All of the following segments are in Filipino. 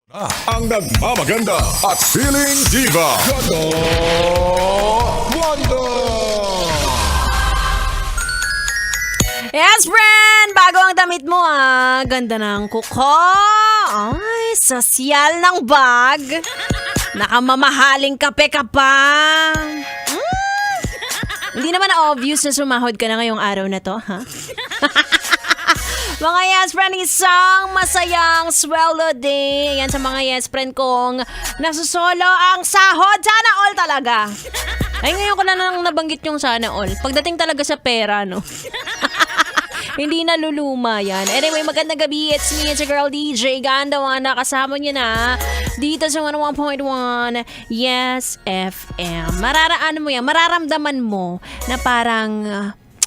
Ang nagmamaganda at feeling diva, Ganda Wanda! Yes, friend! Bago ang damit mo, ganda ng kuko. Ay, sosyal ng bag. Nakamamahaling kape ka pa. Hindi naman obvious na sumahod ka na ngayong araw na to, ha? Mga yes friend, isang masayang sweldo day. Ayan sa mga yes friend kong nasusolo ang sahod. Sana all talaga. Ay, ngayon ko na nang nabanggit yung sana all. Pagdating talaga sa pera, no? Hindi na luluma yan. Anyway, magandang gabi. It's me, it's your girl DJ Ganda Wanda. Kasama niyo na dito sa 101.1 Yes FM. Mararamdaman mo na parang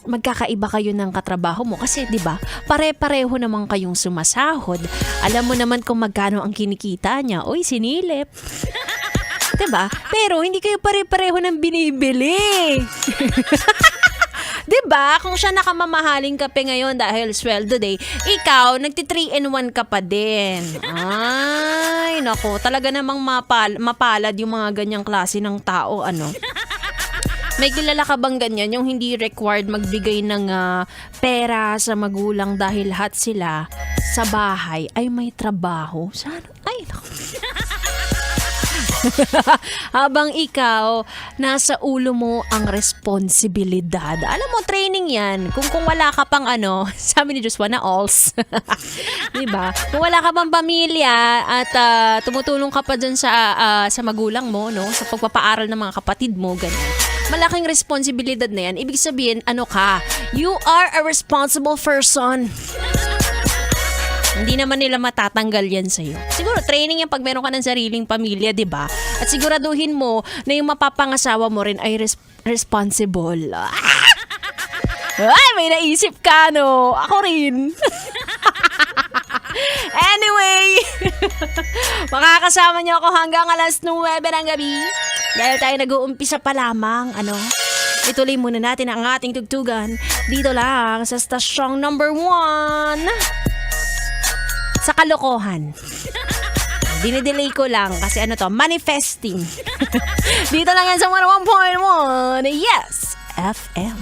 magkakaiba kayo ng katrabaho mo. Kasi 'di ba pare-pareho naman kayong sumasahod. Alam mo naman kung magkano ang kinikita niya. Uy, sinilip. 'Di ba? Pero hindi kayo pare-pareho ng binibili. 'Di ba? Kung siya nakamamahaling kape ngayon dahil sweldo day, ikaw nagti 3-in-1 ka pa din. Ay, nako, talaga namang mapalad yung mga ganyang klase ng tao, ano? May kilala ka bang ganyan, yung hindi required magbigay ng pera sa magulang dahil lahat sila sa bahay ay may trabaho? Saan? Ay, naku. Habang ikaw, nasa ulo mo ang responsibilidad. Alam mo, training yan. Kung wala ka pang sabi ni Joshua na alls. Diba? Kung wala ka pang pamilya at tumutulong ka pa dun sa magulang mo, no? Sa pagpapaaral ng mga kapatid mo, ganyan. Malaking responsibilidad na yan. Ibig sabihin, you are a responsible person. Hindi naman nila matatanggal yan sa'yo. Siguro, training yan pag meron ka ng sariling pamilya, di ba? At siguraduhin mo na yung mapapangasawa mo rin ay responsible. Ay, may naisip ka, no? Ako rin. Anyway, makakasama niyo ako hanggang alas 9 ng gabi. Dahil tayo nag-uumpisa pa lamang, ituloy muna natin ang ating tugtugan dito lang sa stasyong number 1. Sa kalokohan. Dinidelay ko lang kasi manifesting. Dito lang yan sa 101.1 Yes FM.